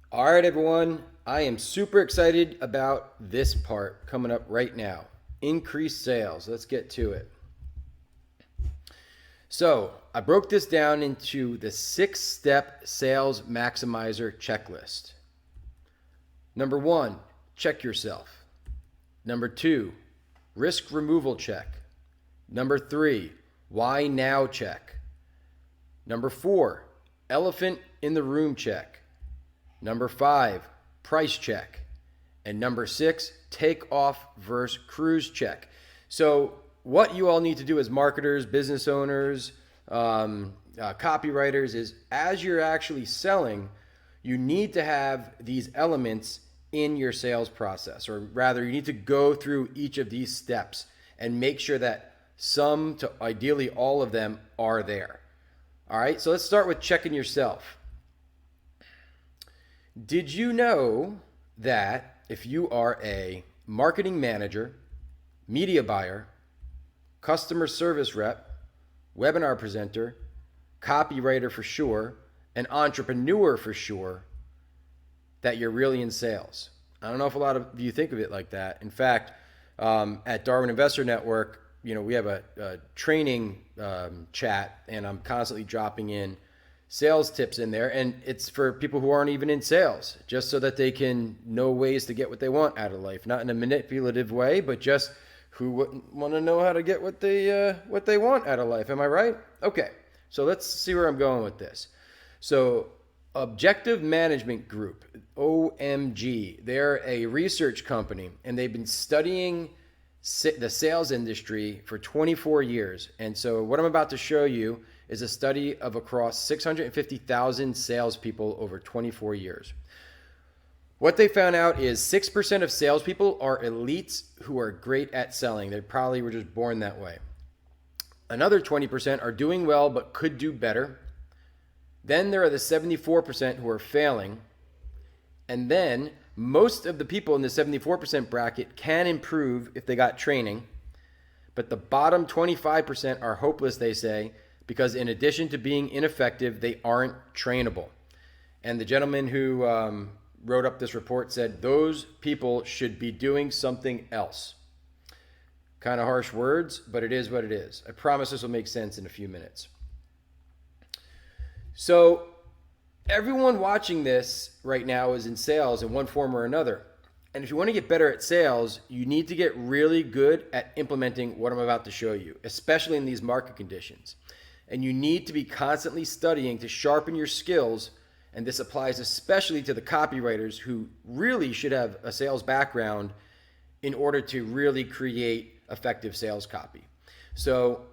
All right, everyone. I am super excited about this part coming up right now. Increased sales. Let's get to it. So, I broke this down into the 6-step sales maximizer checklist. Number 1, check yourself. Number 2, risk removal check. Number 3, why now check. Number 4, elephant in the room check. Number 5, price check. And number 6, take off versus cruise check. So, what you all need to do as marketers, business owners, copywriters is as you're actually selling, you need to have these elements in your sales process, or rather, you need to go through each of these steps and make sure that some to ideally all of them are there. All right, so let's start with checking yourself. Did you know that if you are a marketing manager, media buyer, customer service rep, webinar presenter, copywriter for sure, an entrepreneur for sure, that you're really in sales? I don't know if a lot of you think of it like that. In fact, at Darwin Investor Network, we have a training chat, and I'm constantly dropping in sales tips in there, and it's for people who aren't even in sales, just so that they can know ways to get what they want out of life, not in a manipulative way, but just who wouldn't want to know how to get what they want out of life. Am I right? Okay, so let's see where I'm going with this. So Objective Management Group, OMG, they're a research company, and they've been studying the sales industry for 24 years. And so what I'm about to show you is a study of across 650,000 salespeople over 24 years. What they found out is 6% of salespeople are elites who are great at selling. They probably were just born that way. Another 20% are doing well but could do better. Then there are the 74% who are failing. And then most of the people in the 74% bracket can improve if they got training. But the bottom 25% are hopeless, they say, because in addition to being ineffective, they aren't trainable. And the gentleman who wrote up this report said those people should be doing something else. Kind of harsh words, but it is what it is. I promise this will make sense in a few minutes. So everyone watching this right now is in sales in one form or another. And if you want to get better at sales, you need to get really good at implementing what I'm about to show you, especially in these market conditions. And you need to be constantly studying to sharpen your skills. And this applies especially to the copywriters who really should have a sales background in order to really create effective sales copy. So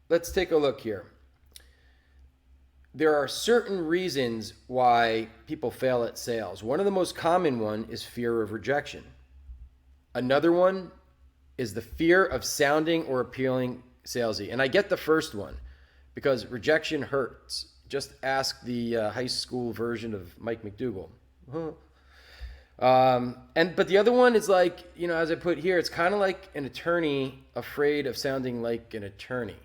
let's take a look here. There are certain reasons why people fail at sales. One of the most common one is fear of rejection. Another one is the fear of sounding or appealing salesy. And I get the first one because rejection hurts. Just ask the high school version of Mike McDougall. But the other one is like, as I put here, it's kind of like an attorney afraid of sounding like an attorney.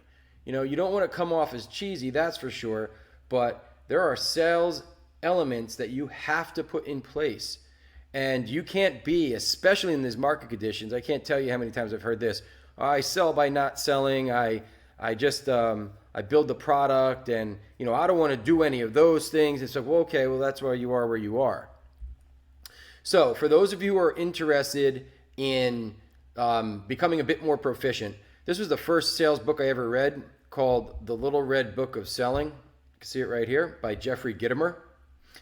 You don't want to come off as cheesy, that's for sure. But there are sales elements that you have to put in place. And you can't be, especially in these market conditions, I can't tell you how many times I've heard this. I sell by not selling. I build the product, and I don't want to do any of those things. It's like, well, okay, well, that's why you are where you are. So for those of you who are interested in becoming a bit more proficient, this was the first sales book I ever read called The Little Red Book of Selling. See it right here by Jeffrey Gitomer.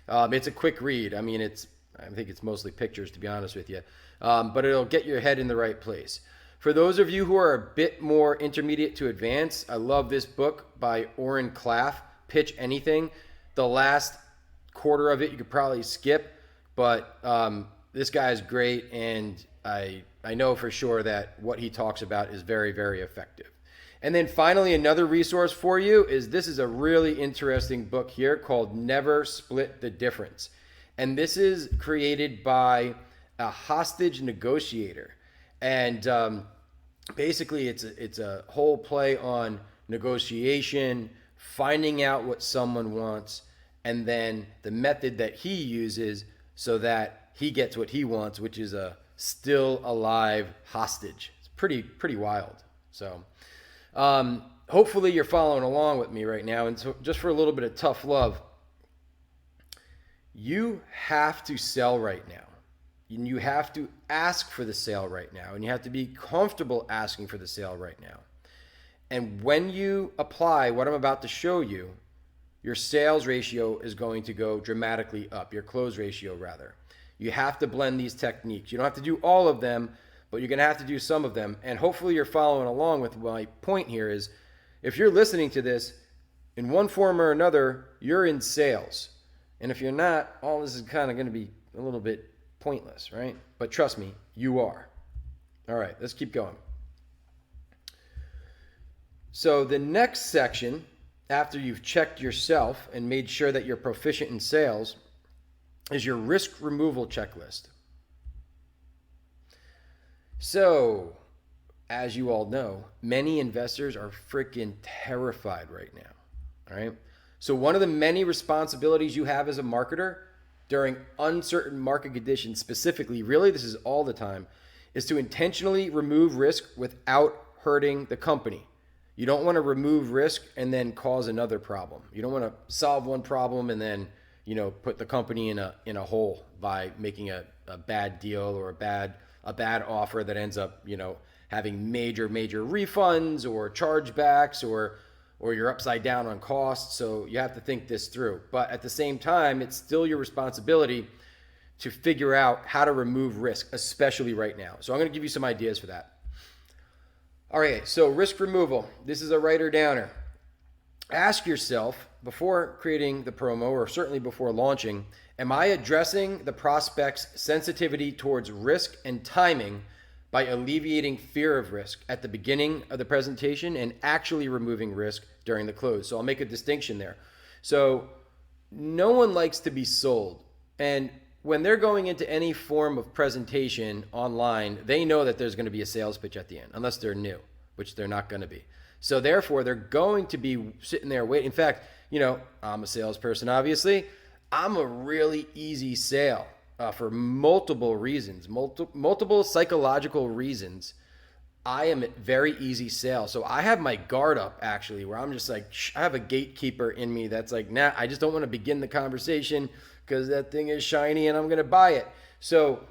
It's a quick read. I think it's mostly pictures, to be honest with you, but it'll get your head in the right place. For those of you who are a bit more intermediate to advanced, I love this book by Oren Klaff, Pitch Anything. The last quarter of it you could probably skip, but this guy is great, and I know for sure that what he talks about is very, very effective. And then finally, another resource for you is this is a really interesting book here called Never Split the Difference. And this is created by a hostage negotiator. And basically, it's a whole play on negotiation, finding out what someone wants, and then the method that he uses so that he gets what he wants, which is a still alive hostage. It's pretty wild. So hopefully you're following along with me right now. And so just for a little bit of tough love, you have to sell right now. And you have to ask for the sale right now. And you have to be comfortable asking for the sale right now. And when you apply what I'm about to show you, your sales ratio is going to go dramatically up, your close ratio rather. You have to blend these techniques. You don't have to do all of them, but you're going to have to do some of them. And hopefully you're following along with my point here is, if you're listening to this in one form or another, you're in sales. And if you're not, all this is kind of going to be a little bit pointless, right? But trust me, you are. All right, let's keep going. So the next section, after you've checked yourself and made sure that you're proficient in sales, is your risk removal checklist. So, as you all know, many investors are freaking terrified right now, all right? So one of the many responsibilities you have as a marketer during uncertain market conditions specifically, really this is all the time, is to intentionally remove risk without hurting the company. You don't want to remove risk and then cause another problem. You don't want to solve one problem and then, put the company in a hole by making a bad deal or a bad offer that ends up, having major refunds or chargebacks or you're upside down on costs. So you have to think this through. But at the same time, it's still your responsibility to figure out how to remove risk, especially right now. So I'm going to give you some ideas for that. All right, so risk removal. This is a writer downer. Ask yourself before creating the promo, or certainly before launching, am I addressing the prospect's sensitivity towards risk and timing by alleviating fear of risk at the beginning of the presentation and actually removing risk during the close? So I'll make a distinction there. So no one likes to be sold. And when they're going into any form of presentation online, they know that there's going to be a sales pitch at the end, unless they're new, which they're not going to be. So therefore, they're going to be sitting there waiting. In fact, I'm a salesperson, obviously. I'm a really easy sale for multiple reasons, multiple psychological reasons. I am a very easy sale. So I have my guard up, actually, where I'm just like, I have a gatekeeper in me that's like, nah, I just don't want to begin the conversation because that thing is shiny and I'm going to buy it. So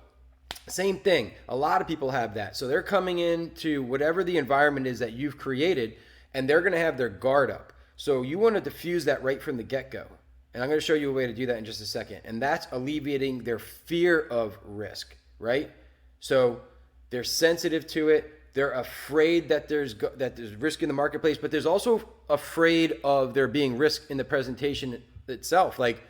same thing. A lot of people have that. So they're coming into whatever the environment is that you've created, and they're going to have their guard up. So you want to diffuse that right from the get-go. And I'm going to show you a way to do that in just a second. And that's alleviating their fear of risk, right? So they're sensitive to it. They're afraid that there's risk in the marketplace, but there's also afraid of there being risk in the presentation itself, like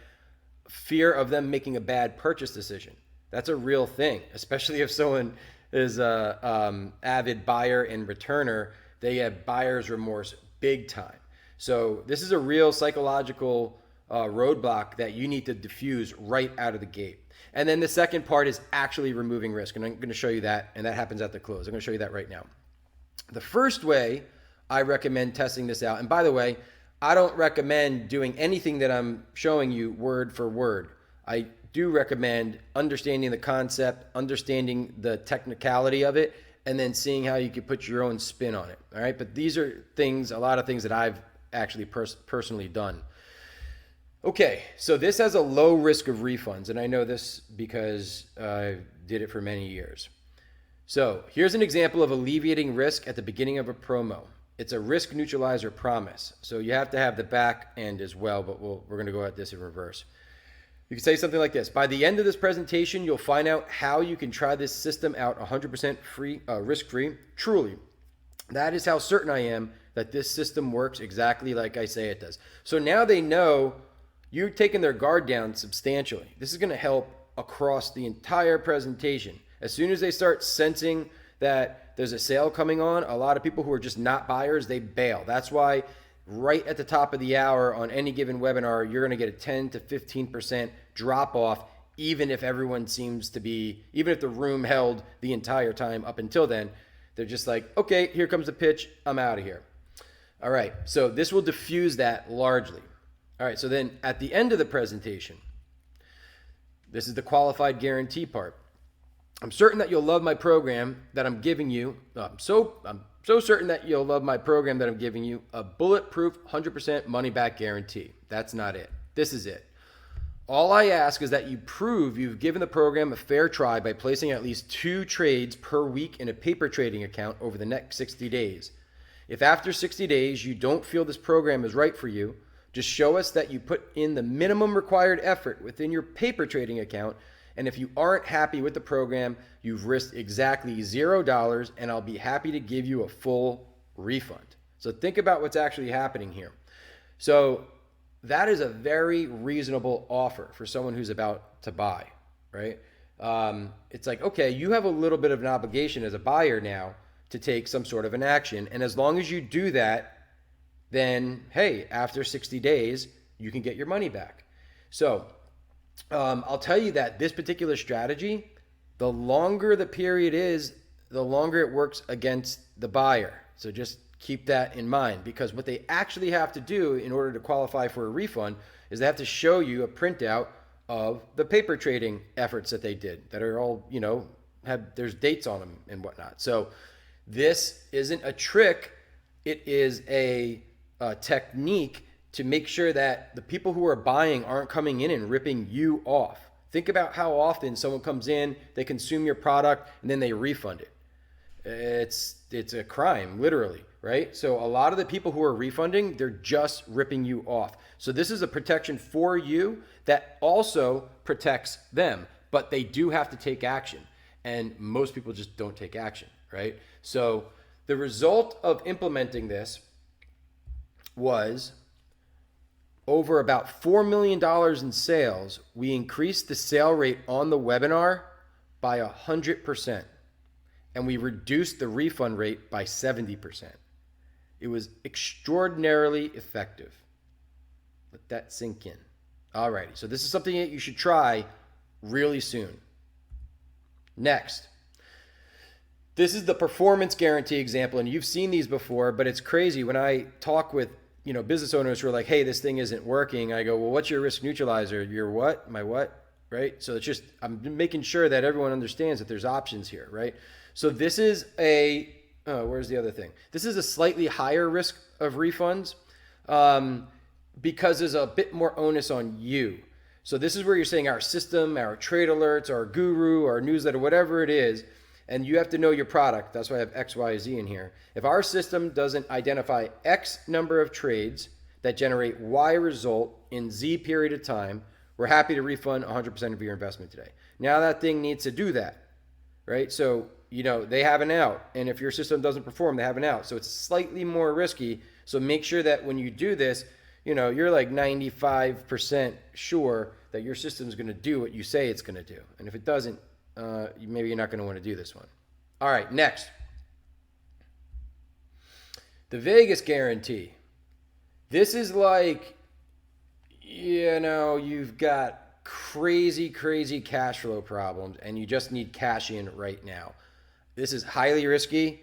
fear of them making a bad purchase decision. That's a real thing, especially if someone is a avid buyer and returner. They have buyer's remorse big time. So this is a real psychological roadblock that you need to diffuse right out of the gate. And then the second part is actually removing risk. And I'm going to show you that, and that happens at the close. I'm going to show you that right now. The first way I recommend testing this out, and by the way, I don't recommend doing anything that I'm showing you word for word. I do recommend understanding the concept, understanding the technicality of it, and then seeing how you could put your own spin on it. All right. But these are things, a lot of things that I've actually personally done. Okay. So this has a low risk of refunds. And I know this because I did it for many years. So here's an example of alleviating risk at the beginning of a promo. It's a risk neutralizer promise. So you have to have the back end as well, but we're going to go at this in reverse. You can say something like this. By the end of this presentation, you'll find out how you can try this system out 100% free, risk-free. Truly, that is how certain I am that this system works exactly like I say it does. So now they know you're taking their guard down substantially. This is going to help across the entire presentation. As soon as they start sensing that there's a sale coming on, a lot of people who are just not buyers, they bail. That's why right at the top of the hour on any given webinar, you're going to get a 10 to 15% drop off, even if everyone seems to be, even if the room held the entire time up until then. They're just like, okay, here comes the pitch. I'm out of here. All right. So this will diffuse that largely. All right. So then at the end of the presentation, This is the qualified guarantee part. I'm certain that you'll love my program that I'm giving you. I'm so certain that you'll love my program that I'm giving you, a bulletproof 100% money back guarantee. That's not it. This is it. All I ask is that you prove you've given the program a fair try by placing at least 2 trades per week in a paper trading account over the next 60 days. If after 60 days you don't feel this program is right for you, just show us that you put in the minimum required effort within your paper trading account. And if you aren't happy with the program, you've risked exactly $0, and I'll be happy to give you a full refund. So think about what's actually happening here. So that is a very reasonable offer for someone who's about to buy, right? It's like, okay, you have a little bit of an obligation as a buyer now to take some sort of an action. And as long as you do that, then, hey, after 60 days, you can get your money back. So I'll tell you that this particular strategy, the longer the period is, the longer it works against the buyer. So just keep that in mind, because what they actually have to do in order to qualify for a refund is they have to show you a printout of the paper trading efforts that they did that are all, there's dates on them and whatnot. So this isn't a trick. It is a technique to make sure that the people who are buying aren't coming in and ripping you off. Think about how often someone comes in, they consume your product, and then they refund it. It's a crime, literally, right? So a lot of the people who are refunding, they're just ripping you off. So this is a protection for you that also protects them, but they do have to take action. And most people just don't take action, right? So the result of implementing this was over about $4 million in sales. We increased the sale rate on the webinar by 100%, and we reduced the refund rate by 70%. It was extraordinarily effective. Let that sink in. Alrighty, so this is something that you should try really soon. Next, this is the performance guarantee example, and you've seen these before, but it's crazy when I talk with business owners who are like, hey, this thing isn't working. I go, well, what's your risk neutralizer? Your what? My what? Right? So it's just, I'm making sure that everyone understands that there's options here, right? So this is where's the other thing? This is a slightly higher risk of refunds because there's a bit more onus on you. So this is where you're saying our system, our trade alerts, our guru, our newsletter, whatever it is, and you have to know your product. That's why I have X, Y, Z in here. If our system doesn't identify X number of trades that generate Y result in Z period of time, we're happy to refund 100% of your investment today. Now that thing needs to do that, right? So, they have an out. And if your system doesn't perform, they have an out. So it's slightly more risky. So make sure that when you do this, you're like 95% sure that your system is going to do what you say it's going to do. And if it doesn't, maybe you're not going to want to do this one. All right, next. The Vegas guarantee. This is like, you've got crazy cash flow problems and you just need cash in right now. This is highly risky.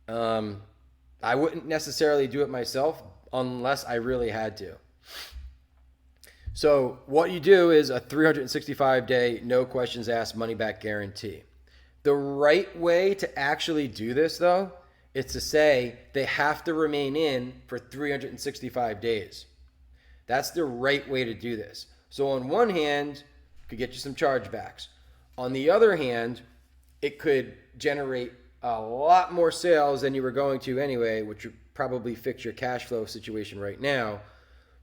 I wouldn't necessarily do it myself unless I really had to. So what you do is a 365-day, no questions asked, money back guarantee. The right way to actually do this, though, is to say they have to remain in for 365 days. That's the right way to do this. So on one hand, it could get you some chargebacks. On the other hand, it could generate a lot more sales than you were going to anyway, which would probably fix your cash flow situation right now.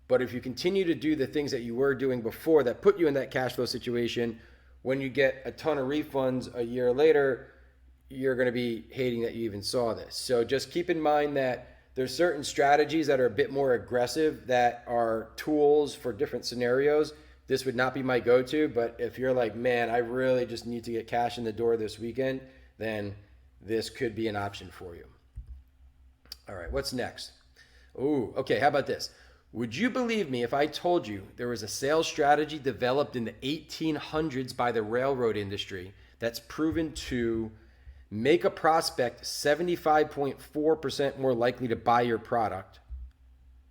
But if you continue to do the things that you were doing before that put you in that cash flow situation, when you get a ton of refunds a year later, you're going to be hating that you even saw this. So just keep in mind that there's certain strategies that are a bit more aggressive that are tools for different scenarios. This would not be my go-to, but if you're like, man, I really just need to get cash in the door this weekend, then this could be an option for you. All right, what's next? Ooh, okay, how about this? Would you believe me if I told you there was a sales strategy developed in the 1800s by the railroad industry that's proven to make a prospect 75.4% more likely to buy your product,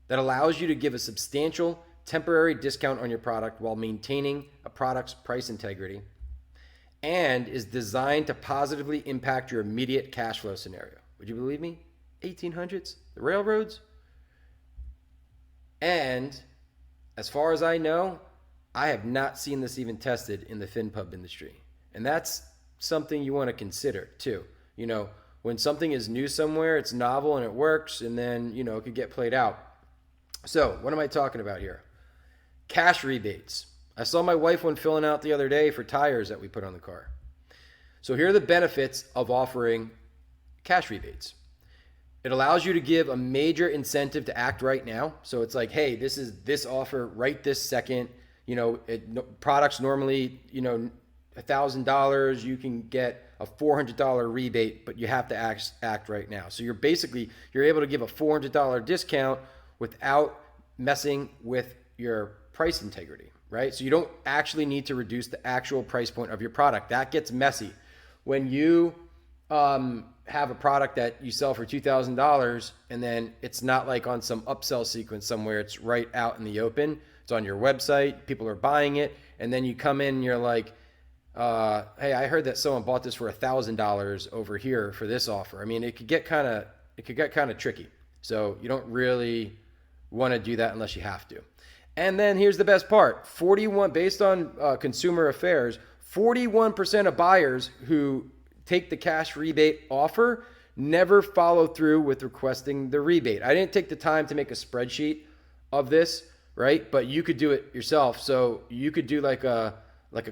that allows you to give a substantial temporary discount on your product while maintaining a product's price integrity, and is designed to positively impact your immediate cash flow scenario. Would you believe me? 1800s, the railroads. And as far as I know, I have not seen this even tested in the FinPub industry. And that's something you want to consider too. You know, when something is new somewhere, it's novel and it works, and then, you know, it could get played out. So what am I talking about here? Cash rebates. I saw my wife one filling out the other day for tires that we put on the car. So here are the benefits of offering cash rebates. It allows you to give a major incentive to act right now. So it's like, hey, this is this offer right this second. You know, products normally, you know, $1,000, you can get a $400 rebate, but you have to act right now. So you're able to give a $400 discount without messing with your price integrity, right? So you don't actually need to reduce the actual price point of your product. That gets messy. When you have a product that you sell for $2,000 and then it's not like on some upsell sequence somewhere, it's right out in the open, it's on your website, people are buying it, and then you come in and you're like, hey, I heard that someone bought this for $1,000 over here for this offer. I mean, it could get kind of tricky. So you don't really want to do that unless you have to. And then here's the best part: based on Consumer Affairs, 41% of buyers who take the cash rebate offer never follow through with requesting the rebate. I didn't take the time to make a spreadsheet of this, right? But you could do it yourself. So you could do like a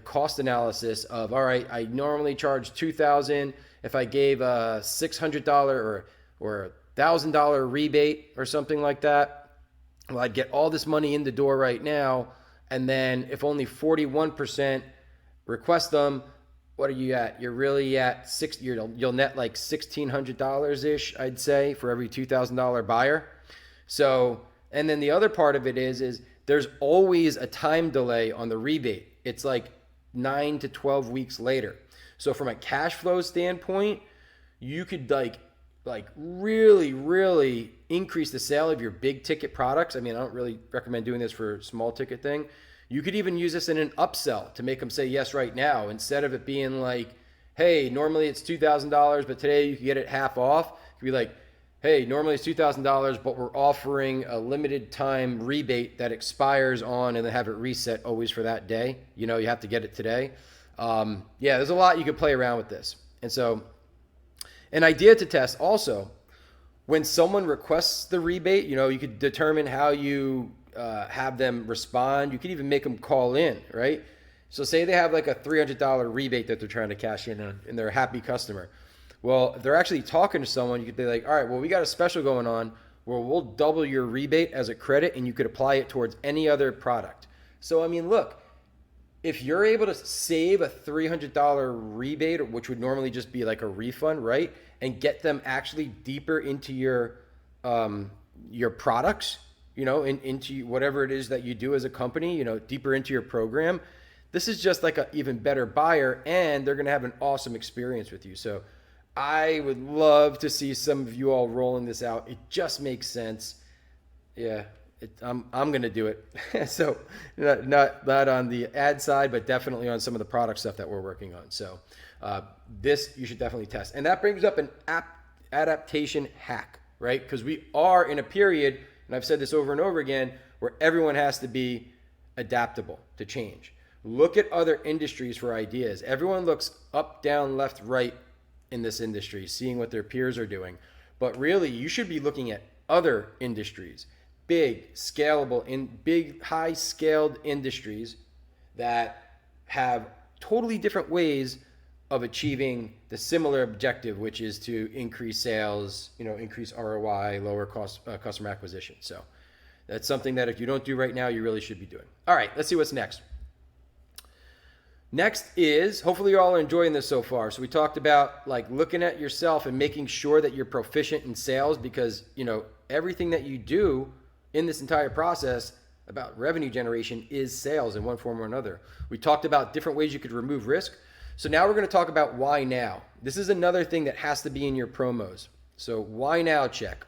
cost analysis of, all right, I normally charge $2,000. If I gave a $600 or $1,000 rebate or something like that, well, I'd get all this money in the door right now. And then if only 41% request them, what are you at? You're really at you'll net like $1,600 ish, I'd say, for every $2,000 buyer. So, and then the other part of it is there's always a time delay on the rebate. It's like 9 to 12 weeks later. So from a cash flow standpoint, you could like really, really increase the sale of your big ticket products. I mean, I don't really recommend doing this for a small ticket thing. You could even use this in an upsell to make them say yes right now, instead of it being like, hey, normally it's $2,000, but today you can get it half off. It could be like, hey, normally it's $2,000, but we're offering a limited time rebate that expires on, and then have it reset always for that day. You know, you have to get it today. Yeah, there's a lot you could play around with this. And so an idea to test also, when someone requests the rebate, you know, you could determine how you have them respond. You could even make them call in, right? So say they have like a $300 rebate that they're trying to cash in on, and they're a happy customer. Well, if they're actually talking to someone, you could be like, all right, well, we got a special going on where we'll double your rebate as a credit, and you could apply it towards any other product. So, I mean, look, if you're able to save a $300 rebate, which would normally just be like a refund, right? And get them actually deeper into your products, you know, into whatever it is that you do as a company, you know, deeper into your program, this is just like an even better buyer, and they're going to have an awesome experience with you. So I would love to see some of you all rolling this out. It just makes sense. Yeah, I'm going to do it. So not on the ad side, but definitely on some of the product stuff that we're working on. So this you should definitely test. And that brings up an adaptation hack, right? Because we are in a period, and I've said this over and over again, where everyone has to be adaptable to change. Look at other industries for ideas. Everyone looks up, down, left, right in this industry, seeing what their peers are doing. But really, you should be looking at other industries, big, scalable, high-scaled industries that have totally different ways of achieving the similar objective, which is to increase sales, you know, increase ROI, lower cost customer acquisition. So that's something that if you don't do right now, you really should be doing. All right, let's see what's next. Next is, hopefully you all are enjoying this so far. So we talked about like looking at yourself and making sure that you're proficient in sales, because, you know, everything that you do in this entire process about revenue generation is sales in one form or another. We talked about different ways you could remove risk. So now we're going to talk about why now. This is another thing that has to be in your promos. So why now check.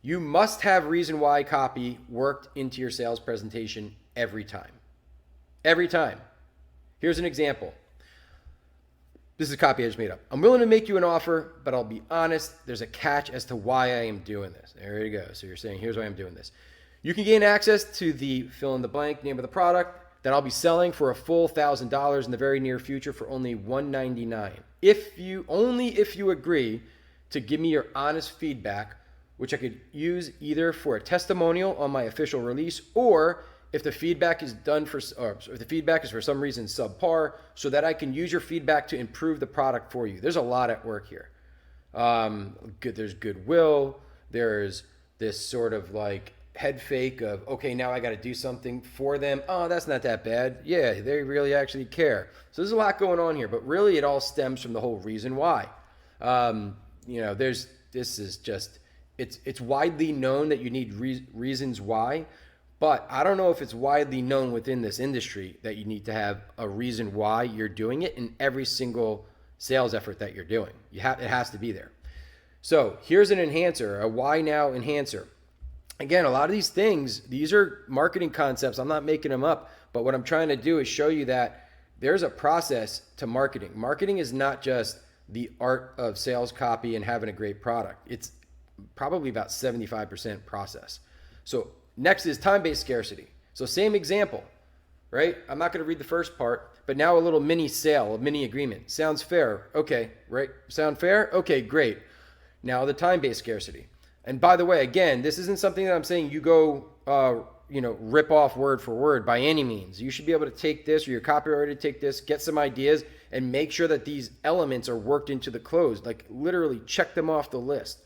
You must have reason why copy worked into your sales presentation every time. Every time. Here's an example. This is a copy I just made up. I'm willing to make you an offer, but I'll be honest, there's a catch as to why I am doing this. There you go. So you're saying, here's why I'm doing this. You can gain access to the fill in the blank name of the product that I'll be selling for a full $1,000 in the very near future for only $199. If you agree to give me your honest feedback, which I could use either for a testimonial on my official release, or if the feedback is if the feedback is for some reason subpar, so that I can use your feedback to improve the product for you. There's a lot at work here. There's goodwill. There's this sort of like head fake of, okay, now I got to do something for them. Oh, that's not that bad. Yeah, they really actually care. So there's a lot going on here, but really it all stems from the whole reason why. It's widely known that you need reasons why, but I don't know if it's widely known within this industry that you need to have a reason why you're doing it in every single sales effort that you're doing. It has to be there. So here's an enhancer, a why now enhancer. Again, a lot of these things, these are marketing concepts. I'm not making them up, but what I'm trying to do is show you that there's a process to marketing. Marketing is not just the art of sales copy and having a great product. It's probably about 75% process. So next is time-based scarcity. So same example, right? I'm not going to read the first part, but now a little mini sale, a mini agreement. Sounds fair. Okay, right? Sound fair? Okay, great. Now the time-based scarcity. And by the way, again, this isn't something that I'm saying you go, rip off word for word by any means. You should be able to take this, or your copywriter to take this, get some ideas, and make sure that these elements are worked into the close. Like literally check them off the list.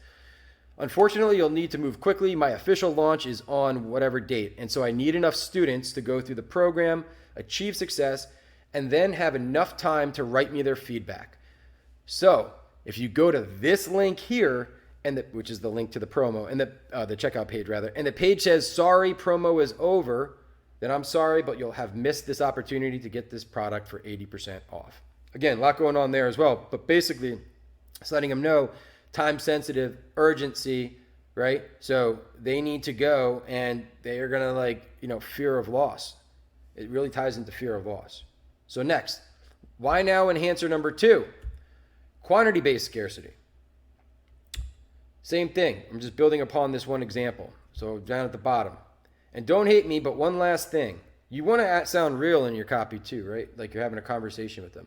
Unfortunately, you'll need to move quickly. My official launch is on whatever date. And so I need enough students to go through the program, achieve success, and then have enough time to write me their feedback. So if you go to this link here, which is the link to the promo and the checkout page rather, and the page says, sorry, promo is over, then I'm sorry, but you'll have missed this opportunity to get this product for 80% off. Again, a lot going on there as well, but basically it's letting them know time sensitive, urgency, right? So they need to go and they are going to fear of loss. It really ties into fear of loss. So next, why now enhancer number 2, quantity-based scarcity. Same thing. I'm just building upon this one example. So down at the bottom. And don't hate me, but one last thing. You want to sound real in your copy too, right? Like you're having a conversation with them.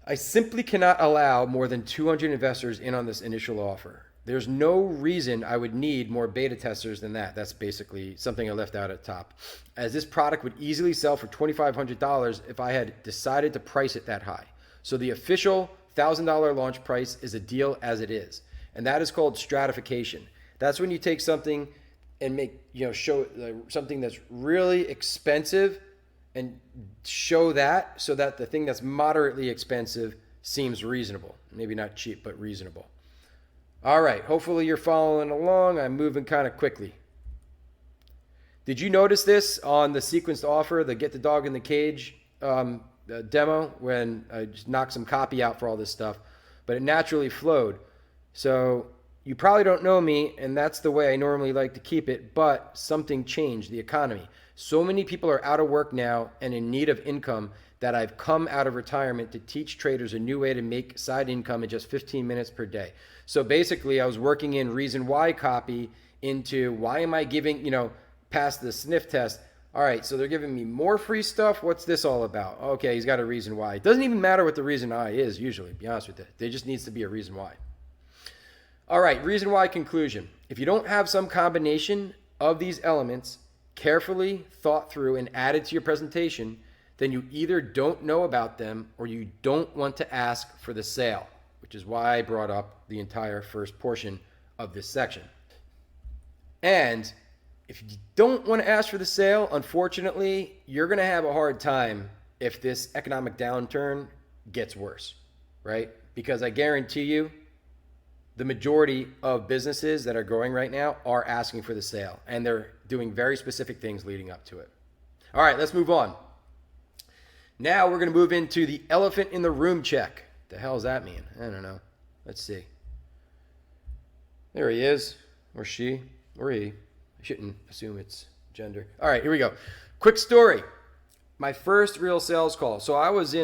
I simply cannot allow more than 200 investors in on this initial offer. There's no reason I would need more beta testers than that. That's basically something I left out at the top. As this product would easily sell for $2,500 if I had decided to price it that high. So the official $1,000 launch price is a deal as it is. And that is called stratification. That's when you take something and show something that's really expensive and show that so that the thing that's moderately expensive seems reasonable. Maybe not cheap, but reasonable. All right, hopefully you're following along. I'm moving kind of quickly. Did you notice this on the sequenced offer, the Get the Dog in the Cage demo, when I just knocked some copy out for all this stuff, but it naturally flowed. So you probably don't know me, and that's the way I normally like to keep it, but something changed, the economy. So many people are out of work now and in need of income that I've come out of retirement to teach traders a new way to make side income in just 15 minutes per day. So basically, I was working in reason why copy into why am I giving, past the sniff test. All right, so they're giving me more free stuff. What's this all about? Okay, he's got a reason why. It doesn't even matter what the reason why is usually, to be honest with you. There just needs to be a reason why. All right, reason why conclusion. If you don't have some combination of these elements carefully thought through and added to your presentation, then you either don't know about them or you don't want to ask for the sale, which is why I brought up the entire first portion of this section. And if you don't want to ask for the sale, unfortunately, you're going to have a hard time if this economic downturn gets worse, right? Because I guarantee you, the majority of businesses that are growing right now are asking for the sale, and they're doing very specific things leading up to it. All right, let's move on. Now we're going to move into the elephant in the room check. The hell does that mean? I don't know. Let's see. There he is. or she, or he. I shouldn't assume it's gender. All right, here we go. Quick story. My first real sales call. So I was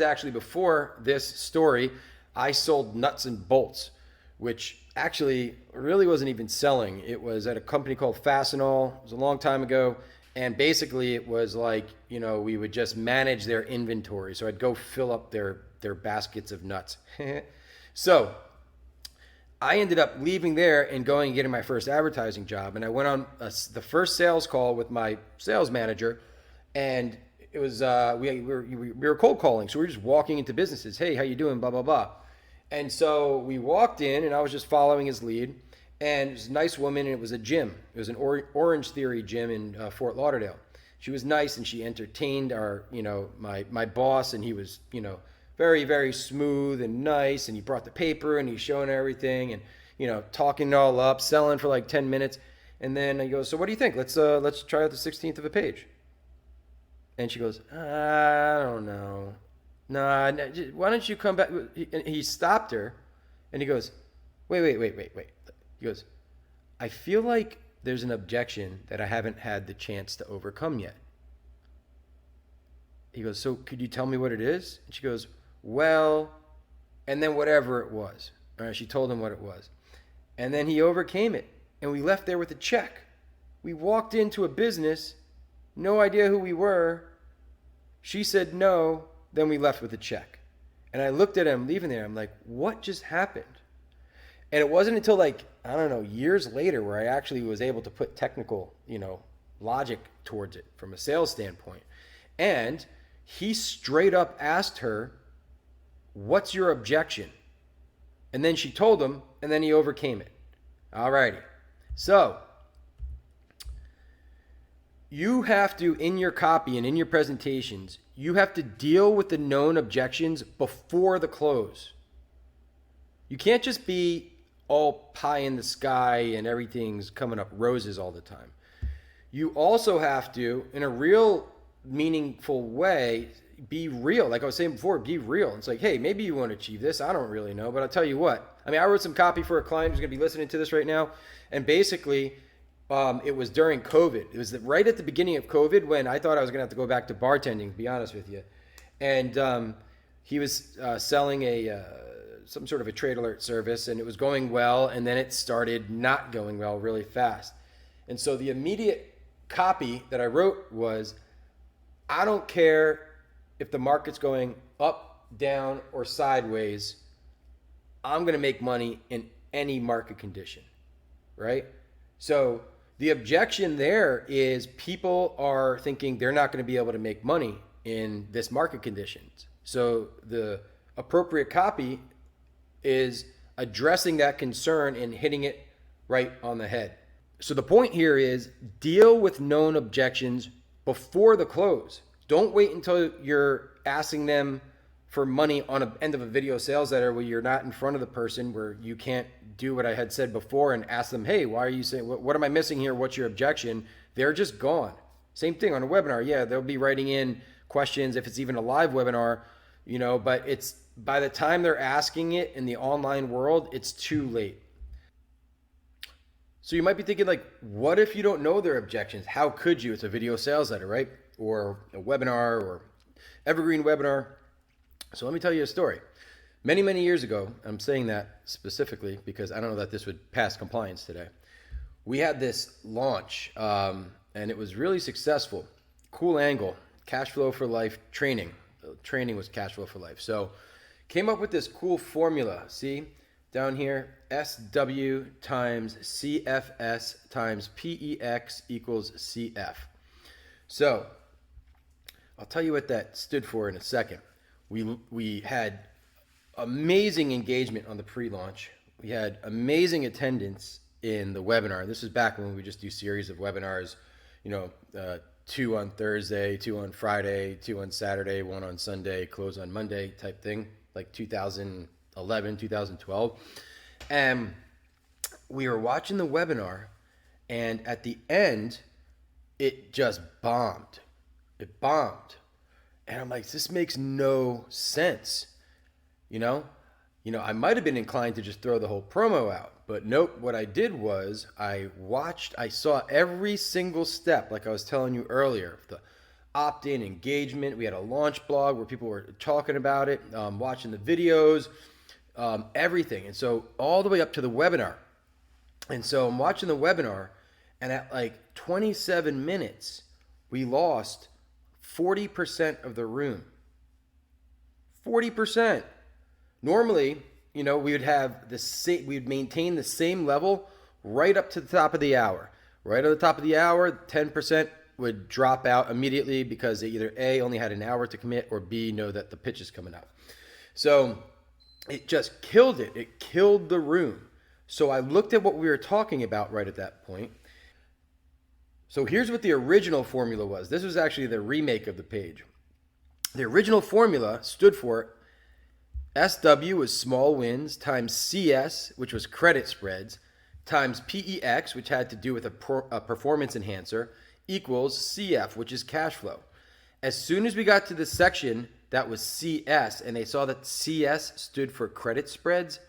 actually, before this story, I sold nuts and bolts, which actually really wasn't even selling. It was at a company called Fastenal. It was a long time ago. And basically it was like, we would just manage their inventory. So I'd go fill up their baskets of nuts. So I ended up leaving there and going and getting my first advertising job. And I went on the first sales call with my sales manager. And it was, we were cold calling. So we were just walking into businesses. Hey, how you doing? Blah, blah, blah. And so we walked in and I was just following his lead. And it was a nice woman, and it was a gym. It was an Orange Theory gym in Fort Lauderdale. She was nice, and she entertained my boss, and he was, very, very smooth and nice. And he brought the paper, and he's showing everything, and talking it all up, selling for like 10 minutes. And then he goes, "So what do you think? Let's try out the 16th of a page." And she goes, "I don't know. Nah, why don't you come back?" And he stopped her, and he goes, "Wait. He goes, "I feel like there's an objection that I haven't had the chance to overcome yet." He goes, "So could you tell me what it is?" And she goes, "Well," and then whatever it was. All right, she told him what it was. And then he overcame it. And we left there with a check. We walked into a business, no idea who we were. She said no. Then we left with a check. And I looked at him leaving there. I'm like, what just happened? And it wasn't until years later where I actually was able to put technical, logic towards it from a sales standpoint. And he straight up asked her, "What's your objection?" And then she told him, and then he overcame it. All righty. So you have to, in your copy and in your presentations, you have to deal with the known objections before the close. You can't just be all pie in the sky and everything's coming up roses all the time. You also have to, in a real meaningful way, be real. Like I was saying before, be real. It's like, hey, maybe you want to achieve this. I don't really know, but I'll tell you what. I wrote some copy for a client who's going to be listening to this right now. And basically, it was during COVID. It was right at the beginning of COVID when I thought I was going to have to go back to bartending, to be honest with you. And he was selling some sort of a trade alert service, and it was going well, and then it started not going well really fast. And so the immediate copy that I wrote was, I don't care if the market's going up, down, or sideways, I'm going to make money in any market condition, right? So the objection there is people are thinking they're not going to be able to make money in this market conditions. So the appropriate copy is addressing that concern and hitting it right on the head. So the point here is deal with known objections before the close. Don't wait until you're asking them for money on the end of a video sales letter where you're not in front of the person, where you can't do what I had said before and ask them, hey, why are you saying, what am I missing here? What's your objection? They're just gone. Same thing on a webinar. Yeah, they'll be writing in questions if it's even a live webinar, but it's by the time they're asking it in the online world, it's too late. So you might be thinking like, what if you don't know their objections? How could you? It's a video sales letter, right? Or a webinar or evergreen webinar. So let me tell you a story. Many, many years ago, I'm saying that specifically because I don't know that this would pass compliance today. We had this launch and it was really successful. Cool angle, cash flow for life training. The training was cash flow for life. So came up with this cool formula. See down here, SW times CFS times PEX equals CF. So I'll tell you what that stood for in a second. We had amazing engagement on the pre-launch. We had amazing attendance in the webinar. This is back when we just do series of webinars, 2 on Thursday, 2 on Friday, 2 on Saturday, 1 on Sunday, close on Monday type thing, like 2011, 2012. And we were watching the webinar, and at the end, it just bombed. It bombed. And I'm like, this makes no sense. I might have been inclined to just throw the whole promo out, But nope, what I did was I saw every single step, like I was telling you earlier, the opt-in engagement. We had a launch blog where people were talking about it, watching the videos, everything. And so all the way up to the webinar. And so I'm watching the webinar, and at like 27 minutes, we lost 40% of the room. 40%. Normally, we would have we'd maintain the same level right up to the top of the hour. Right at the top of the hour, 10% would drop out immediately because they either A, only had an hour to commit, or B, know that the pitch is coming up. So it just killed it. It killed the room. So I looked at what we were talking about right at that point. So here's what the original formula was. This was actually the remake of the page. The original formula stood for SW was small wins times CS, which was credit spreads, times PEX, which had to do with a performance enhancer, equals CF, which is cash flow. As soon as we got to the section that was CS and they saw that CS stood for credit spreads,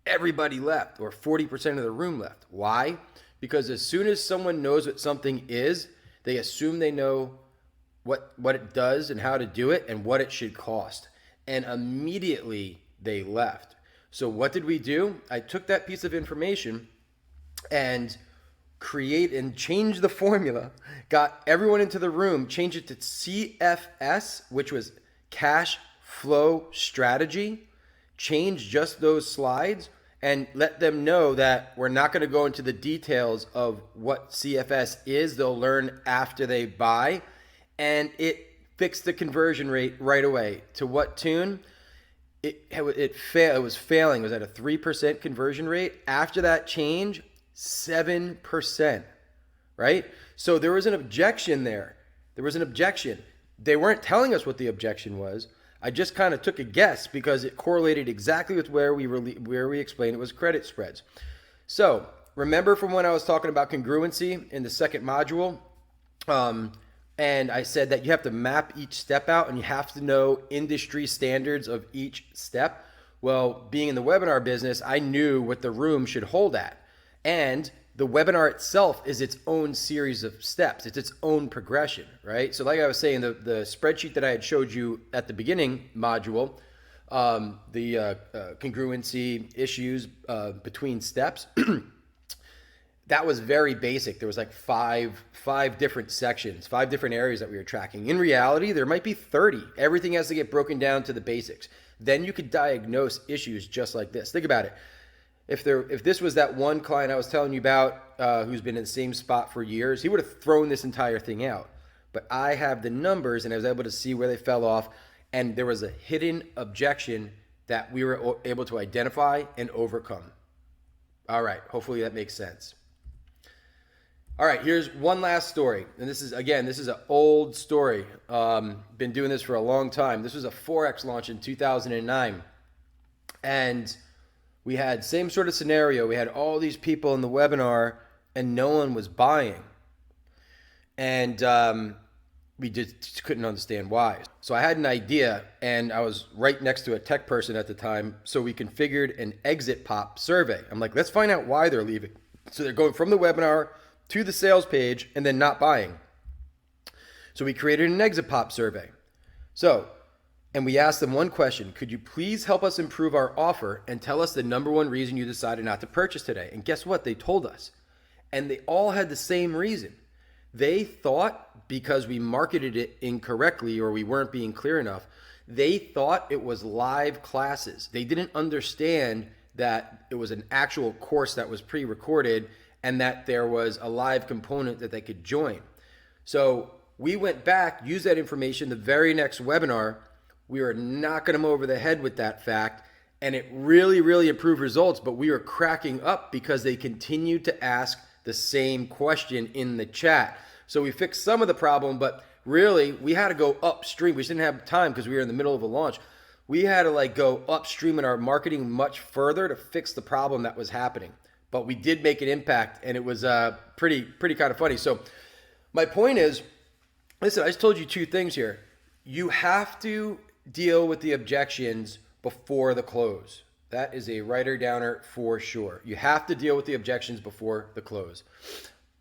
everybody left, or 40% of the room left. Why? Because as soon as someone knows what something is, they assume they know what it does and how to do it and what it should cost. And immediately they left. So what did we do? I took that piece of information and changed the formula, got everyone into the room, changed it to CFS, which was cash flow strategy, changed just those slides, and let them know that we're not going to go into the details of what CFS is. They'll learn after they buy. And it fixed the conversion rate right away. To what tune? It was failing. It was at a 3% conversion rate. After that change, 7%, right? So there was an objection there. There was an objection. They weren't telling us what the objection was. I just kind of took a guess because it correlated exactly with where we explained it was credit spreads. So remember from when I was talking about congruency in the second module, and I said that you have to map each step out and you have to know industry standards of each step. Well, being in the webinar business, I knew what the room should hold at. And the webinar itself is its own series of steps. It's its own progression, right? So like I was saying, the spreadsheet that I had showed you at the beginning module, the congruency issues between steps, that was very basic. There was like five different sections, 5 different areas that we were tracking. In reality, there might be 30. Everything has to get broken down to the basics. Then you could diagnose issues just like this. Think about it. If this was that one client I was telling you about who's been in the same spot for years, he would have thrown this entire thing out. But I have the numbers and I was able to see where they fell off, and there was a hidden objection that we were able to identify and overcome. All right, hopefully that makes sense. All right, here's one last story. And this is an old story. Been doing this for a long time. This was a Forex launch in 2009. And we had same sort of scenario. We had all these people in the webinar and no one was buying. And we just couldn't understand why. So I had an idea, and I was right next to a tech person at the time. So we configured an exit pop survey. I'm like, let's find out why they're leaving. So they're going from the webinar to the sales page and then not buying. So we created an exit pop survey. And we asked them one question: could you please help us improve our offer and tell us the number one reason you decided not to purchase today? And guess what? They told us. And they all had the same reason. They thought because we marketed it incorrectly or we weren't being clear enough, they thought it was live classes. They didn't understand that it was an actual course that was pre-recorded and that there was a live component that they could join. So we went back, used that information the very next webinar. We were knocking them over the head with that fact, and it really, really improved results, but we were cracking up because they continued to ask the same question in the chat. So we fixed some of the problem, but really we had to go upstream. We just didn't have time because we were in the middle of a launch. We had to go upstream in our marketing much further to fix the problem that was happening. But we did make an impact, and it was pretty kind of funny. So my point is, listen, I just told you 2 things here. You have to deal with the objections before the close. That is a writer downer for sure. You have to deal with the objections before the close.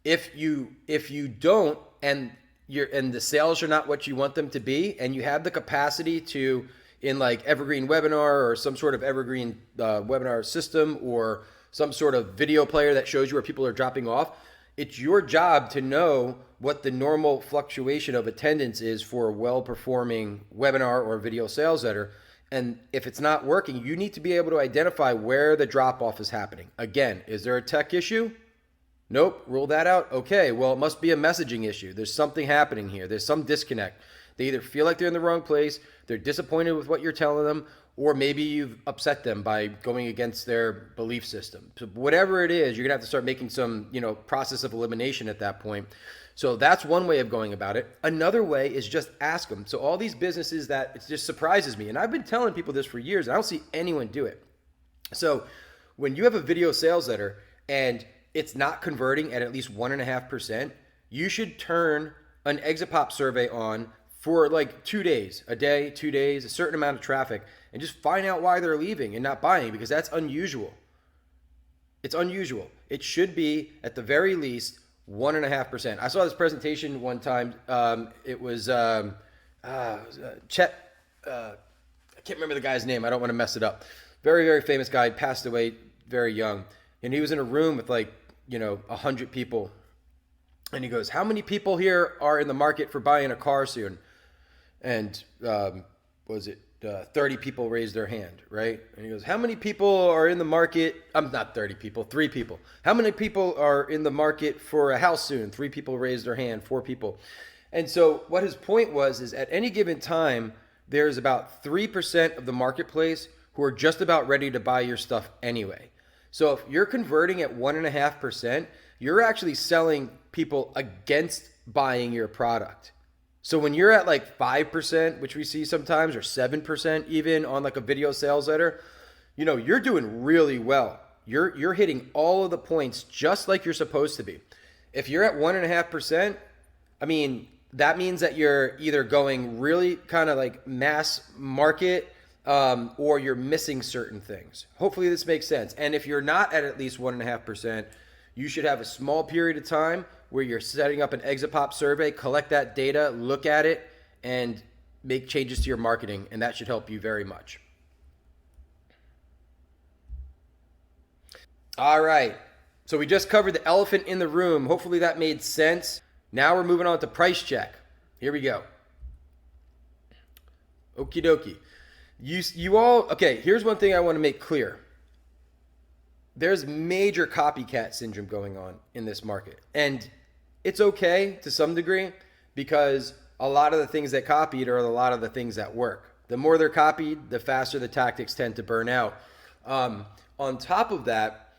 If you don't, and the sales are not what you want them to be, and you have the capacity to, in like Evergreen Webinar or some sort of Evergreen webinar system or some sort of video player that shows you where people are dropping off, it's your job to know what the normal fluctuation of attendance is for a well-performing webinar or video sales letter. And if it's not working, you need to be able to identify where the drop-off is happening. Again, is there a tech issue? Nope, rule that out. Okay, well, it must be a messaging issue. There's something happening here. There's some disconnect. They either feel like they're in the wrong place, they're disappointed with what you're telling them, or maybe you've upset them by going against their belief system. So whatever it is, you're gonna have to start making some, process of elimination at that point. So that's one way of going about it. Another way is just ask them. So all these businesses that it just surprises me, and I've been telling people this for years, and I don't see anyone do it. So when you have a video sales letter and it's not converting at least 1.5%, you should turn an Exit Pop survey on for like 2 days, a day, 2 days, a certain amount of traffic, and just find out why they're leaving and not buying, because that's unusual. It's unusual. It should be at the very least 1.5%. I saw this presentation one time. It was Chet. I can't remember the guy's name. I don't want to mess it up. Very, very famous guy, passed away very young. And he was in a room with 100 people. And he goes, how many people here are in the market for buying a car soon? And 30 people raised their hand, right? And he goes, how many people are in the market? I'm not 30 people, 3 people. How many people are in the market for a house soon? 3 people raised their hand, 4 people. And so what his point was is at any given time, there's about 3% of the marketplace who are just about ready to buy your stuff anyway. So if you're converting at 1.5%, you're actually selling people against buying your product. So when you're at like 5%, which we see sometimes, or 7% even on like a video sales letter, you're doing really well. You're hitting all of the points just like you're supposed to be. If you're at 1.5%, that means that you're either going really kind of like mass market, or you're missing certain things. Hopefully this makes sense. And if you're not at least 1.5%, you should have a small period of time where you're setting up an Exit Pop survey, collect that data, look at it, and make changes to your marketing, and that should help you very much. All right, so we just covered the elephant in the room. Hopefully that made sense. Now we're moving on to price check. Here we go. Okie dokie. You all, okay, here's one thing I want to make clear. There's major copycat syndrome going on in this market. And it's okay to some degree, because a lot of the things that copied are a lot of the things that work. The more they're copied, the faster the tactics tend to burn out. On top of that,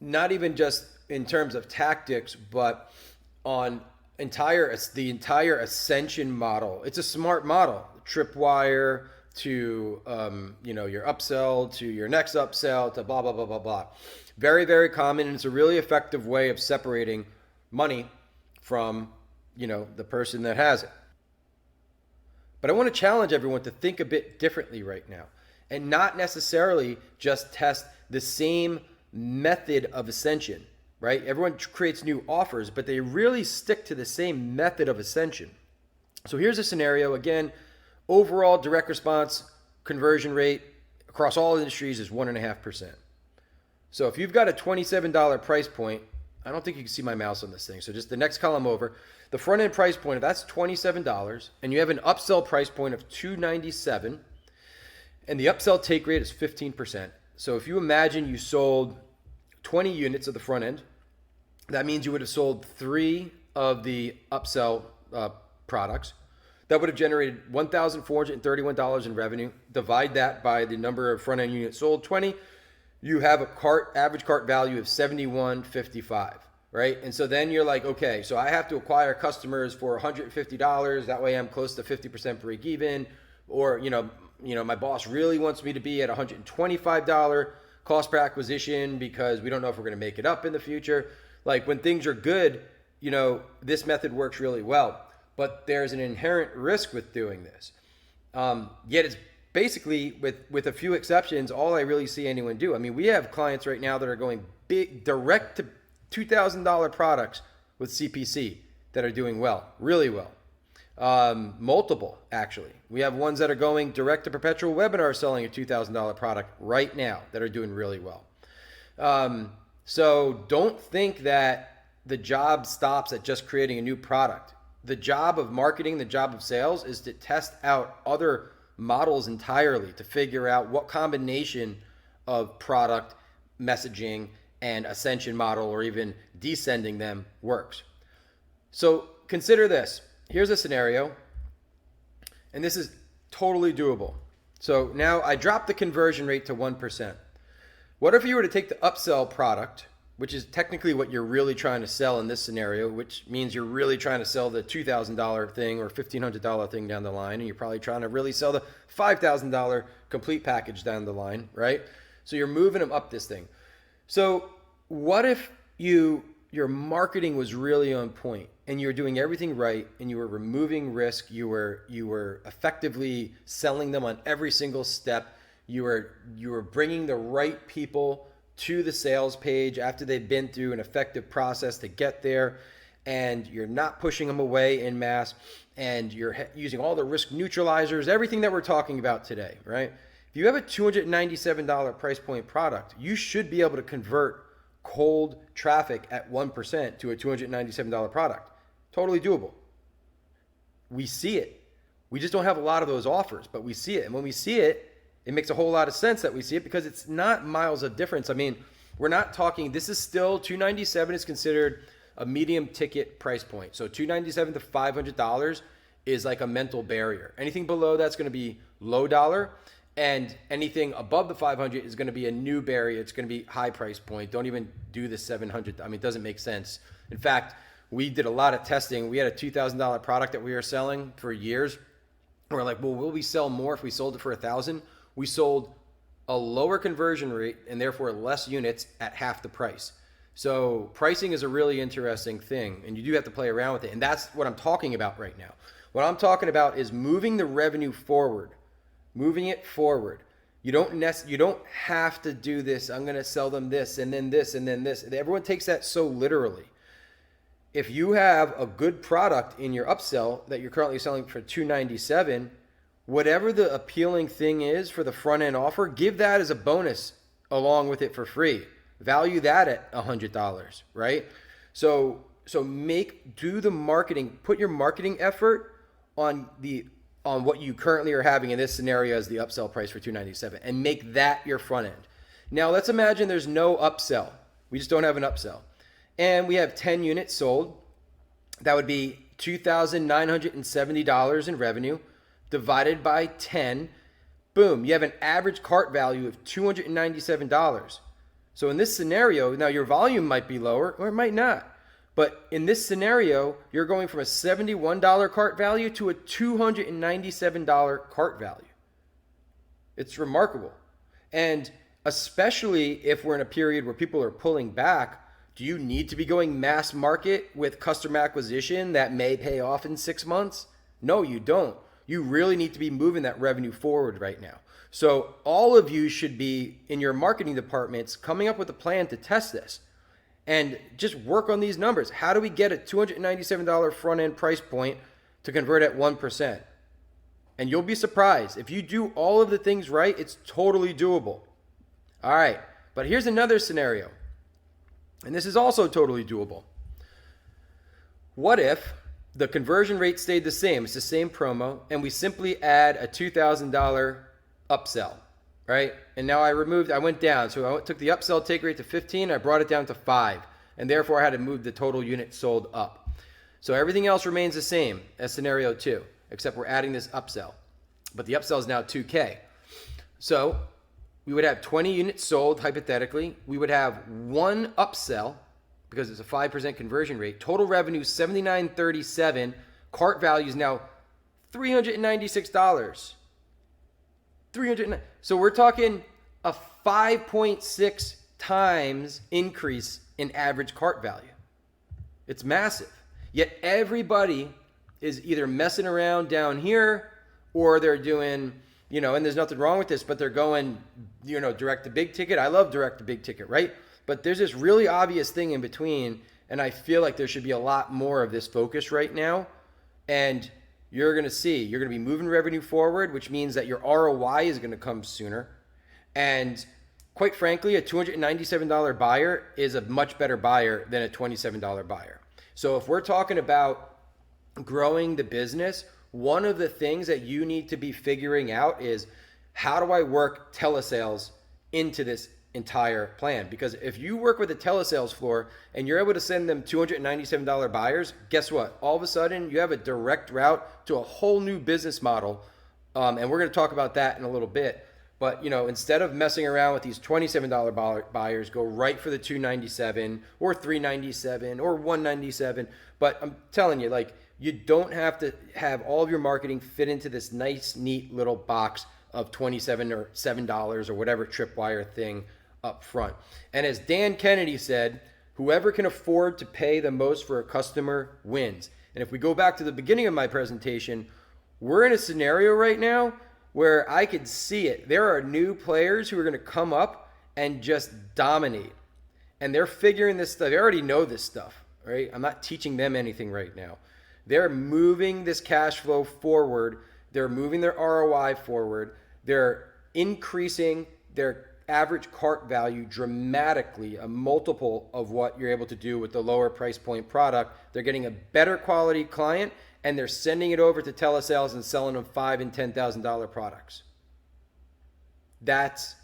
not even just in terms of tactics, but on the entire ascension model. It's a smart model. Tripwire to your upsell, to your next upsell, to blah, blah, blah, blah, blah. Very, very common, and it's a really effective way of separating money from, the person that has it. But I want to challenge everyone to think a bit differently right now, and not necessarily just test the same method of ascension, right? Everyone creates new offers, but they really stick to the same method of ascension. So here's a scenario. Again, overall direct response conversion rate across all industries is 1.5%. So if you've got a $27 price point, I don't think you can see my mouse on this thing, so just the next column over, the front end price point, if that's $27, and you have an upsell price point of $297, and the upsell take rate is 15%. So if you imagine you sold 20 units of the front end, that means you would have sold 3 of the upsell products. That would have generated $1,431 in revenue. Divide that by the number of front end units sold, 20. You have a average cart value of $71.55, right? And so then you're like, okay, so I have to acquire customers for $150. That way I'm close to 50% break even. Or, my boss really wants me to be at $125 cost per acquisition because we don't know if we're going to make it up in the future. Like when things are good, this method works really well, but there's an inherent risk with doing this. Yet it's basically, with a few exceptions, all I really see anyone do. I mean, we have clients right now that are going big, direct to $2,000 products with CPC that are doing well, really well. Multiple, actually. We have ones that are going direct to perpetual webinar selling a $2,000 product right now that are doing really well. So don't think that the job stops at just creating a new product. The job of marketing, the job of sales is to test out other models entirely to figure out what combination of product, messaging, and ascension model, or even descending them, works. So consider this. Here's a scenario, and this is totally doable. So now I dropped the conversion rate to 1%. What if you were to take the upsell product, which is technically what you're really trying to sell in this scenario, which means you're really trying to sell the $2,000 thing or $1,500 thing down the line, and you're probably trying to really sell the $5,000 complete package down the line, right? So you're moving them up this thing. So what if your marketing was really on point and you're doing everything right and you were removing risk, you were effectively selling them on every single step, you were bringing the right people to the sales page after they've been through an effective process to get there, and you're not pushing them away en masse, and you're using all the risk neutralizers, everything that we're talking about today, right? If you have a $297 price point product, you should be able to convert cold traffic at 1% to a $297 product. Totally doable. We see it. We just don't have a lot of those offers, but we see it. And when we see it, it makes a whole lot of sense that we see it because it's not miles of difference. I mean, we're not talking, this is still $297 is considered a medium ticket price point. So $297 to $500 is like a mental barrier. Anything below that's going to be low dollar, and anything above the 500 is going to be a new barrier. It's going to be high price point. Don't even do the 700. I mean, it doesn't make sense. In fact, we did a lot of testing. We had a $2,000 product that we were selling for years. We're like, well, will we sell more if we sold it for $1,000? We sold a lower conversion rate and therefore less units at half the price. So pricing is a really interesting thing, and you do have to play around with it. And that's what I'm talking about right now. What I'm talking about is moving the revenue forward, moving it forward. You don't have to do this. I'm going to sell them this and then this and then this. Everyone takes that so literally. If you have a good product in your upsell that you're currently selling for $297, whatever the appealing thing is for the front end offer, give that as a bonus along with it for free. Value that at $100, right? So do the marketing, put your marketing effort on what you currently are having in this scenario as the upsell price for $297, and make that your front end. Now let's imagine there's no upsell. We just don't have an upsell. And we have 10 units sold. That would be $2,970 in revenue divided by 10. Boom, you have an average cart value of $297. So in this scenario, now your volume might be lower or it might not. But in this scenario, you're going from a $71 cart value to a $297 cart value. It's remarkable. And especially if we're in a period where people are pulling back, do you need to be going mass market with customer acquisition that may pay off in 6 months? No, you don't. You really need to be moving that revenue forward right now. So all of you should be in your marketing departments coming up with a plan to test this and just work on these numbers. How do we get a $297 front end price point to convert at 1%? And you'll be surprised. If you do all of the things right, it's totally doable. All right, but here's another scenario. And this is also totally doable. What if the conversion rate stayed the same? It's the same promo, and we simply add a $2,000 upsell, right? And now I went down. So I took the upsell take rate to 15, I brought it down to 5, and therefore I had to move the total units sold up. So everything else remains the same as scenario 2, except we're adding this upsell. But the upsell is now 2K. So we would have 20 units sold, hypothetically. We would have one upsell, because it's a 5% conversion rate. Total revenue $79.37. Cart value is now $396. So we're talking a 5.6 times increase in average cart value. It's massive. Yet everybody is either messing around down here, or they're doing and there's nothing wrong with this, but they're going, direct to big ticket. I love direct to big ticket, right? But there's this really obvious thing in between, and I feel like there should be a lot more of this focus right now. And you're going to be moving revenue forward, which means that your ROI is going to come sooner. And quite frankly, a $297 buyer is a much better buyer than a $27 buyer. So if we're talking about growing the business, one of the things that you need to be figuring out is, how do I work telesales into this entire plan? Because if you work with a telesales floor and you're able to send them $297 buyers, guess what? All of a sudden, you have a direct route to a whole new business model. And we're going to talk about that in a little bit. But, instead of messing around with these $27 buyers, go right for the $297 or $397 or $197. But I'm telling you, you don't have to have all of your marketing fit into this nice, neat little box of $27 or $7 or whatever tripwire thing up front. And as Dan Kennedy said, whoever can afford to pay the most for a customer wins. And if we go back to the beginning of my presentation, we're in a scenario right now where I could see it. There are new players who are going to come up and just dominate. And they're figuring this stuff. They already know this stuff, right? I'm not teaching them anything right now. They're moving this cash flow forward. They're moving their ROI forward. They're increasing their average cart value dramatically, a multiple of what you're able to do with the lower price point product. They're getting a better quality client, and they're sending it over to telesales and selling them $5,000 and $10,000 products. That's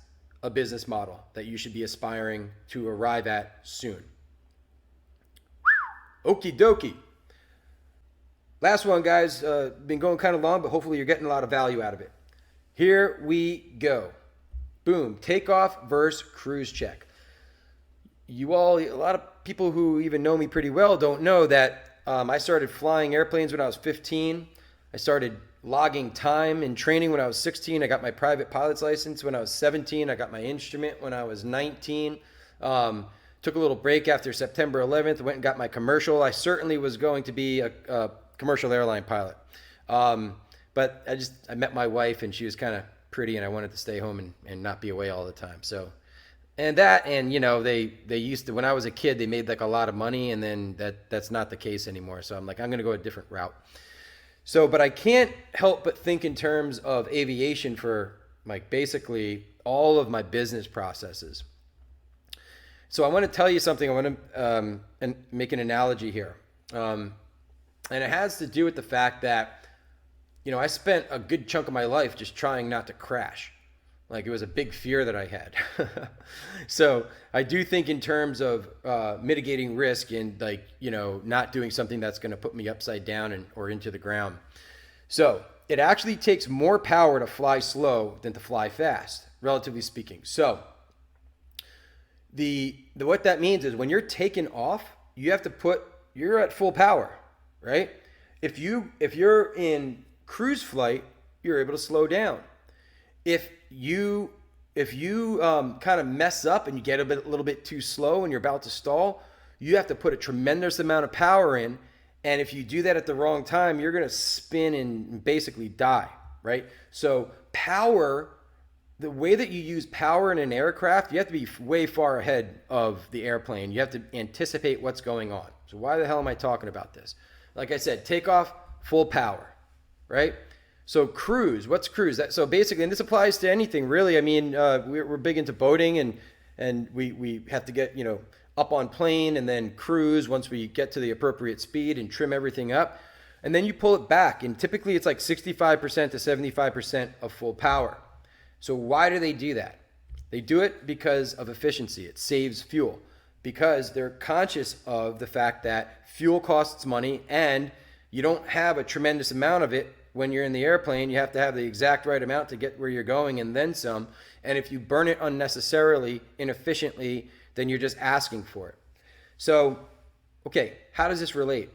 a business model that you should be aspiring to arrive at soon. Okie dokie. Last one, guys. Been going kind of long, but hopefully you're getting a lot of value out of it. Here we go. Boom. Takeoff versus cruise check. A lot of people who even know me pretty well don't know that I started flying airplanes when I was 15. I started logging time in training when I was 16. I got my private pilot's license when I was 17. I got my instrument when I was 19. Took a little break after September 11th. Went and got my commercial. I certainly was going to be a commercial airline pilot. But I met my wife, and she was kind of pretty, and I wanted to stay home and not be away all the time. So, they used to, when I was a kid, they made a lot of money, and then that's not the case anymore. So I'm I'm going to go a different route. So, but I can't help but think in terms of aviation for basically all of my business processes. So I want to tell you something. I want to and make an analogy here. And it has to do with the fact that, I spent a good chunk of my life just trying not to crash. It was a big fear that I had. So I do think in terms of mitigating risk and not doing something that's going to put me upside down or into the ground. So it actually takes more power to fly slow than to fly fast, relatively speaking. So what that means is when you're taking off, you're at full power, right? If you're in cruise flight, you're able to slow down. If you kind of mess up and you get a little bit too slow and you're about to stall, you have to put a tremendous amount of power in. And if you do that at the wrong time, you're going to spin and basically die, right? So power, the way that you use power in an aircraft, you have to be way far ahead of the airplane. You have to anticipate what's going on. So why the hell am I talking about this? Like I said, takeoff, full power, right? So cruise, what's cruise? So basically, and this applies to anything really. I mean, we're big into boating, and we have to get up on plane and then cruise once we get to the appropriate speed and trim everything up, and then you pull it back. And typically, it's 65% to 75% of full power. So why do they do that? They do it because of efficiency. It saves fuel because they're conscious of the fact that fuel costs money, and you don't have a tremendous amount of it. When you're in the airplane, you have to have the exact right amount to get where you're going and then some. And if you burn it unnecessarily, inefficiently, then you're just asking for it. So, okay, how does this relate?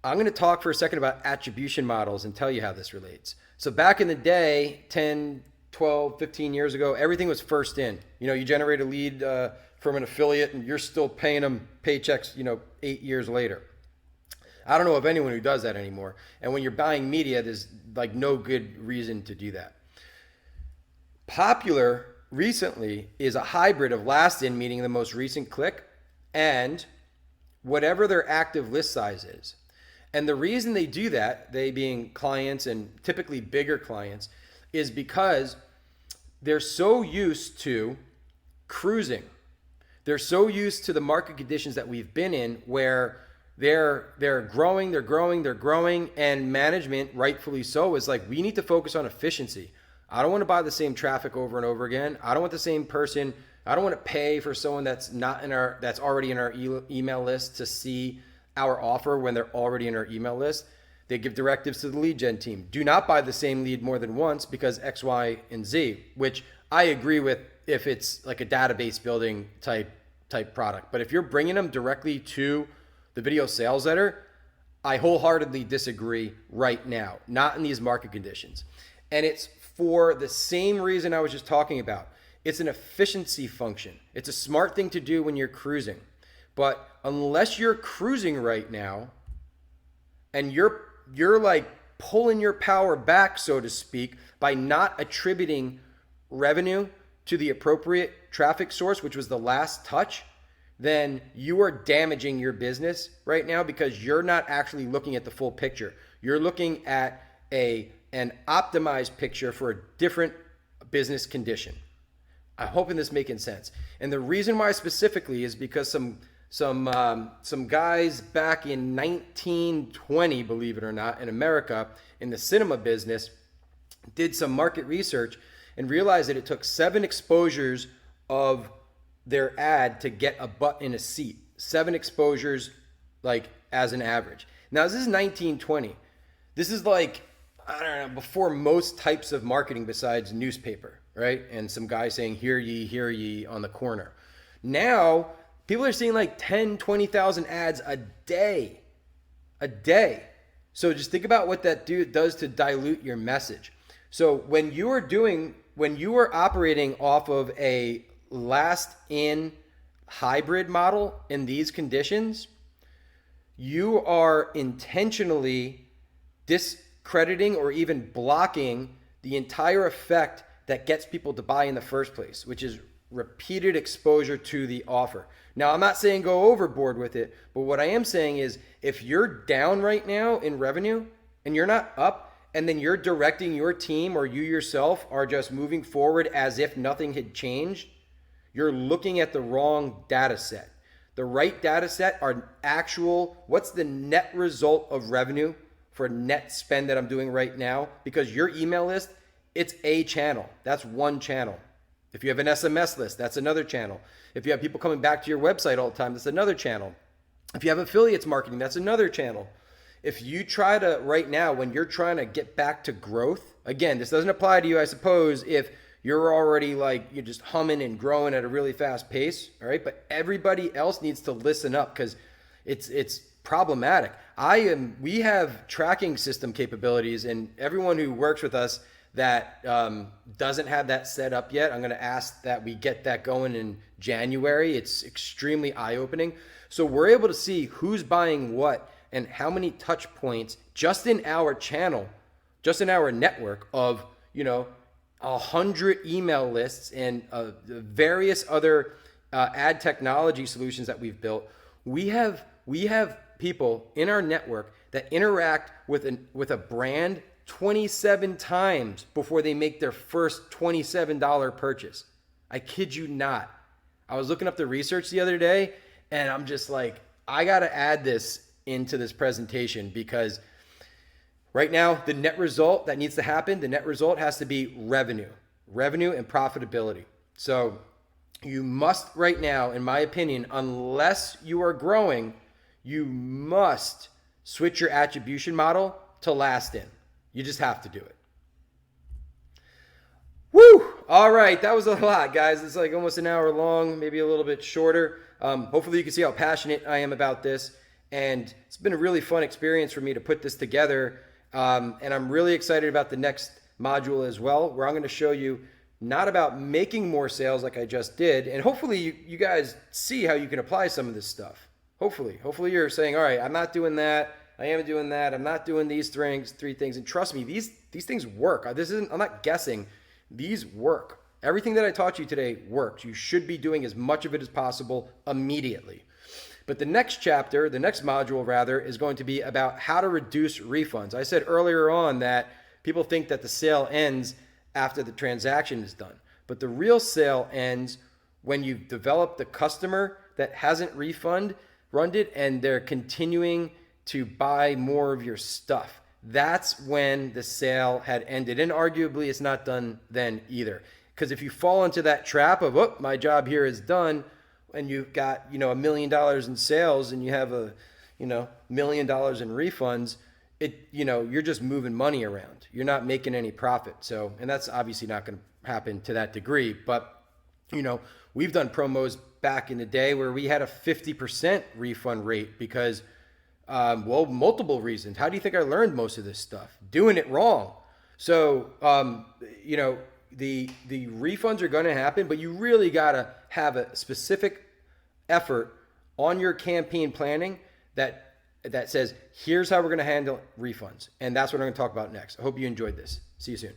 I'm going to talk for a second about attribution models and tell you how this relates. So back in the day, 10, 12, 15 years ago, everything was first in. You generate a lead from an affiliate and you're still paying them paychecks, 8 years later. I don't know of anyone who does that anymore. And when you're buying media, there's like no good reason to do that. Popular recently is a hybrid of last in, meaning the most recent click, and whatever their active list size is. And the reason they do that, they being clients and typically bigger clients, is because they're so used to cruising. They're so used to the market conditions that we've been in where they're growing, and management, rightfully so, is like, we need to focus on efficiency. I don't want to buy the same traffic over and over again. I don't want the same person. I don't want to pay for someone that's already in our email list to see our offer when they're already in our email list. They give directives to the lead gen team. Do not buy the same lead more than once because X, Y, and Z, which I agree with if it's like a database building type product. But if you're bringing them directly to the video sales letter, I wholeheartedly disagree right now, not in these market conditions. And it's for the same reason I was just talking about. It's an efficiency function. It's a smart thing to do when you're cruising. But unless you're cruising right now and you're like pulling your power back, so to speak, by not attributing revenue to the appropriate traffic source, which was the last touch, then you are damaging your business right now because you're not actually looking at the full picture. You're looking at an optimized picture for a different business condition. I'm hoping this is making sense. And the reason why specifically is because some guys back in 1920, believe it or not, in America, in the cinema business, did some market research and realized that it took 7 exposures of their ad to get a butt in a seat. 7 exposures, like, as an average. Now, this is 1920. This is like, I don't know, before most types of marketing besides newspaper, right? And some guy saying, hear ye on the corner. Now, people are seeing like 10, 20,000 ads a day. So just think about what that does to dilute your message. So when you are operating off of a last in hybrid model in these conditions, you are intentionally discrediting or even blocking the entire effect that gets people to buy in the first place, which is repeated exposure to the offer. Now, I'm not saying go overboard with it, but what I am saying is if you're down right now in revenue and you're not up, and then you're directing your team or you yourself are just moving forward as if nothing had changed, you're looking at the wrong data set. The right data set are what's the net result of revenue for net spend that I'm doing right now? Because your email list, it's a channel. That's one channel. If you have an SMS list, that's another channel. If you have people coming back to your website all the time, that's another channel. If you have affiliates marketing, that's another channel. If you try to, right now, when you're trying to get back to growth, again, this doesn't apply to you, I suppose, if you're already you're just humming and growing at a really fast pace, all right? But everybody else needs to listen up because it's problematic. We have tracking system capabilities, and everyone who works with us that doesn't have that set up yet, I'm going to ask that we get that going in January. It's extremely eye-opening. So we're able to see who's buying what and how many touch points just in our channel, just in our network of, 100 email lists and various other ad technology solutions that we've built. We have people in our network that interact with a brand 27 times before they make their first $27 purchase. I kid you not. I was looking up the research the other day and I'm just like, I got to add this into this presentation because right now the net result that needs to happen, the net result has to be revenue and profitability. So you must right now, in my opinion, unless you are growing, you must switch your attribution model to last in. You just have to do it. Woo! All right, that was a lot, guys. It's like almost an hour long, maybe a little bit shorter. Hopefully you can see how passionate I am about this. And it's been a really fun experience for me to put this together. And I'm really excited about the next module as well, where I'm going to show you not about making more sales like I just did. And hopefully you guys see how you can apply some of this stuff. Hopefully you're saying, all right, I'm not doing that. I am doing that. I'm not doing these three things. And trust me, these things work. I'm not guessing. These work. Everything that I taught you today works. You should be doing as much of it as possible immediately. But the next chapter, the next module rather, is going to be about how to reduce refunds. I said earlier on that people think that the sale ends after the transaction is done. But the real sale ends when you've developed the customer that hasn't refunded and they're continuing to buy more of your stuff. That's when the sale had ended. And arguably it's not done then either. Because if you fall into that trap of, oh, my job here is done, and you've got, $1 million in sales and you have a, $1 million in refunds, you're just moving money around. You're not making any profit. So, and that's obviously not going to happen to that degree. But, we've done promos back in the day where we had a 50% refund rate because, multiple reasons. How do you think I learned most of this stuff? Doing it wrong. So, the refunds are going to happen, but you really got to have a specific effort on your campaign planning that says, here's how we're going to handle refunds. And that's what I'm going to talk about next. I hope you enjoyed this. See you soon.